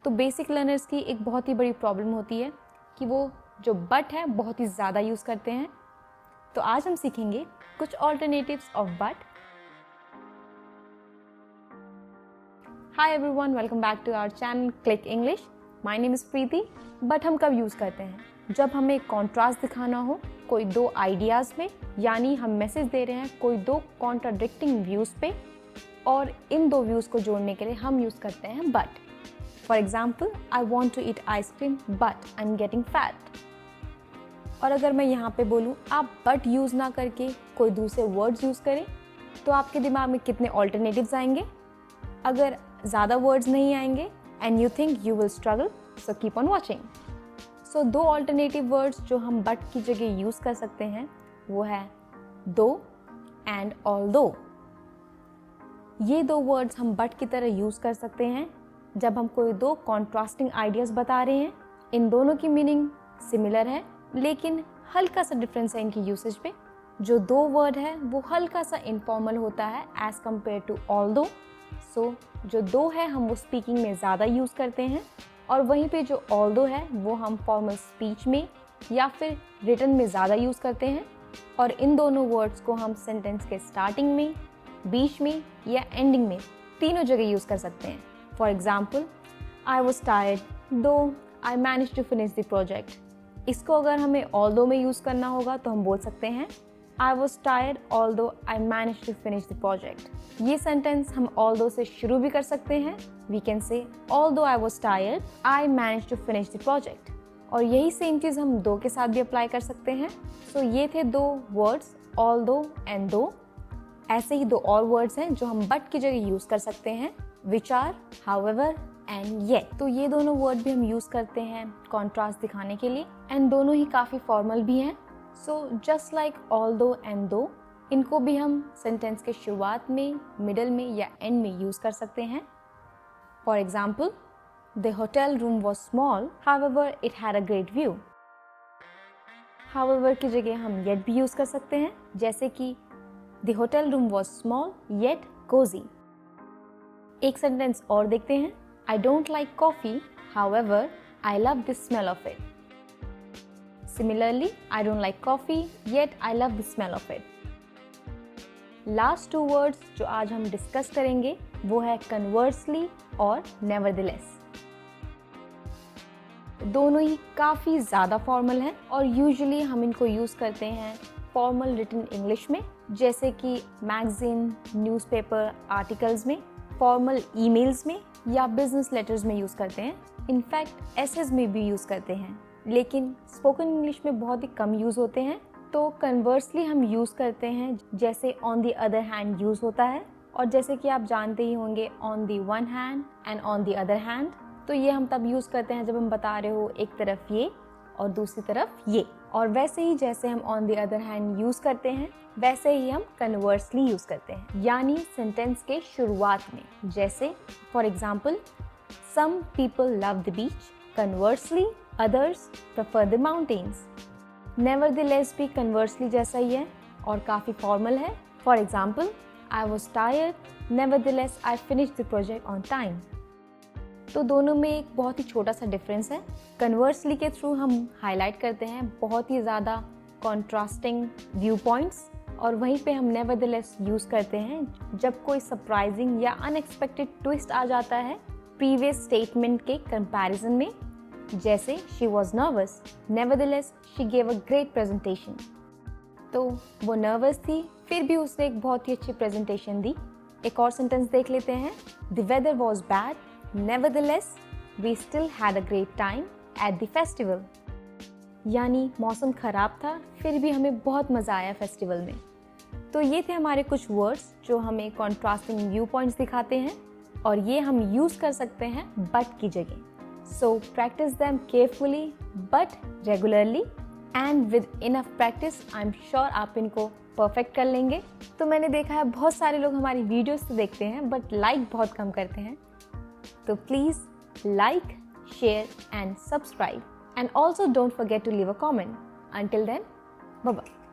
तो basic learners की एक बहुत ही बड़ी प्रॉब्लम होती है कि वो जो बट है बहुत ही ज़्यादा यूज़ करते हैं। तो आज हम सीखेंगे कुछ alternatives of but. Hi everyone, welcome back to our channel click English. My name is Preeti. But हम कब यूज़ करते हैं? जब हमें कॉन्ट्रास्ट दिखाना हो कोई दो आइडियाज़ में, यानी हम मैसेज दे रहे हैं कोई दो कॉन्ट्राडिक्टिंग व्यूज़ पे, और इन दो व्यूज़ को जोड़ने के लिए हम यूज़ करते हैं but. For example, I want to eat ice cream but I am getting fat. और अगर मैं यहाँ पे बोलूँ आप बट यूज़ ना करके कोई दूसरे वर्ड्स यूज़ करें, तो आपके दिमाग में कितने ऑल्टरनेटिव्स आएंगे? अगर ज़्यादा वर्ड्स नहीं आएंगे and you think you will struggle, so keep on watching. So दो ऑल्टरनेटिव वर्ड्स जो हम बट की जगह यूज़ कर सकते हैं वो है दो एंड ऑल्दो। ये दो वर्ड्स हम बट की तरह यूज़ कर सकते हैं जब हम कोई दो कॉन्ट्रास्टिंग आइडियाज़ बता रहे हैं। इन दोनों की मीनिंग सिमिलर है, लेकिन हल्का सा डिफरेंस है इनकी यूसेज पे। जो दो वर्ड है वो हल्का सा इनफॉर्मल होता है एज कम्पेयर टू ऑल्दो। सो जो दो है हम वो स्पीकिंग में ज़्यादा यूज़ करते हैं, और वहीं पे जो ऑल्दो है वो हम फॉर्मल स्पीच में या फिर रिटन में ज़्यादा यूज़ करते हैं। और इन दोनों वर्ड्स को हम सेंटेंस के स्टार्टिंग में, बीच में या एंडिंग में तीनों जगह यूज़ कर सकते हैं। For example, I was tired though I manage to finish the project. इसको अगर हमें ऑल्दो में यूज़ करना होगा तो हम बोल सकते हैं I was tired although I manage to finish the project. ये सेंटेंस हम ऑल्दो से शुरू भी कर सकते हैं। We can say although I was tired I manage to finish the project. और यही सेम चीज़ हम दो के साथ भी अप्लाई कर सकते हैं। सो ये थे दो वर्ड्स, ऑल्दो एंड दो। ऐसे ही दो और वर्ड्स हैं जो हम बट की जगह यूज़ कर सकते हैं, which are, however and yet. तो ये दोनों वर्ड भी हम यूज़ करते हैं कॉन्ट्रास्ट दिखाने के लिए, एंड दोनों ही काफ़ी फॉर्मल भी हैं। So just like although and दो, इनको भी हम सेंटेंस के शुरुआत में, मिडल में या एंड में यूज़ कर सकते हैं। For example, the hotel room was small however it had a great view. However की जगह हम येट भी यूज़ कर सकते हैं, जैसे कि the hotel room was small yet cosy. एक सेंटेंस और देखते हैं, I don't like coffee, however, I love the smell of it. Similarly, I don't like coffee, yet I love the smell of it. Last two words जो आज हम discuss करेंगे वो है conversely और nevertheless। दोनों ही काफ़ी ज़्यादा फॉर्मल हैं और यूजुअली हम इनको यूज़ करते हैं फॉर्मल रिटन इंग्लिश में, जैसे कि मैगजीन, न्यूज़पेपर, आर्टिकल्स में, फॉर्मल ईमेल्स में या बिजनेस लेटर्स में यूज़ करते हैं। इनफैक्ट एसेज में भी यूज़ करते हैं, लेकिन स्पोकन इंग्लिश में बहुत ही कम यूज़ होते हैं। तो कन्वर्सली हम यूज़ करते हैं जैसे on the other hand use होता है, और जैसे कि आप जानते ही होंगे on the one hand and on the other hand. तो ये हम तब यूज़ करते हैं जब हम बता रहे हो एक तरफ ये और दूसरी तरफ ये। और वैसे ही जैसे हम on the other hand use करते हैं वैसे ही हम कन्वर्सली यूज़ करते हैं, यानी सेंटेंस के शुरुआत में। जैसे for example, some people love the beach, conversely others prefer the mountains. Nevertheless भी कन्वर्सली जैसा ही है और काफ़ी फॉर्मल है। For example, I was tired, nevertheless I finish the project on time. तो दोनों में एक बहुत ही छोटा सा डिफरेंस है। कन्वर्सली के थ्रू हम हाईलाइट करते हैं बहुत ही ज़्यादा कॉन्ट्रास्टिंग व्यू पॉइंट्स, और वहीं पे हम नेवरदलेस यूज़ करते हैं जब कोई सरप्राइजिंग या अनएक्सपेक्टेड ट्विस्ट आ जाता है प्रीवियस स्टेटमेंट के कंपैरिजन में। जैसे she was nervous, nevertheless she gave a great presentation. तो वो नर्वस थी, फिर भी उसने एक बहुत ही अच्छी प्रेजेंटेशन दी। एक और सेंटेंस देख लेते हैं, the weather was bad, nevertheless we still had a great time at the festival. यानी मौसम ख़राब था, फिर भी हमें बहुत मज़ा आया फेस्टिवल में। तो ये थे हमारे कुछ वर्ड्स जो हमें कॉन्ट्रास्टिंग व्यू पॉइंट्स दिखाते हैं, और ये हम यूज़ कर सकते हैं बट की जगह। So practice them carefully but regularly, and with enough practice I am sure आप इनको परफेक्ट कर लेंगे। तो मैंने देखा है बहुत सारे लोग हमारी वीडियोस तो देखते हैं बट लाइक बहुत कम करते हैं। तो please like, share and subscribe, and also don't forget to leave a comment. Until then, bye bye.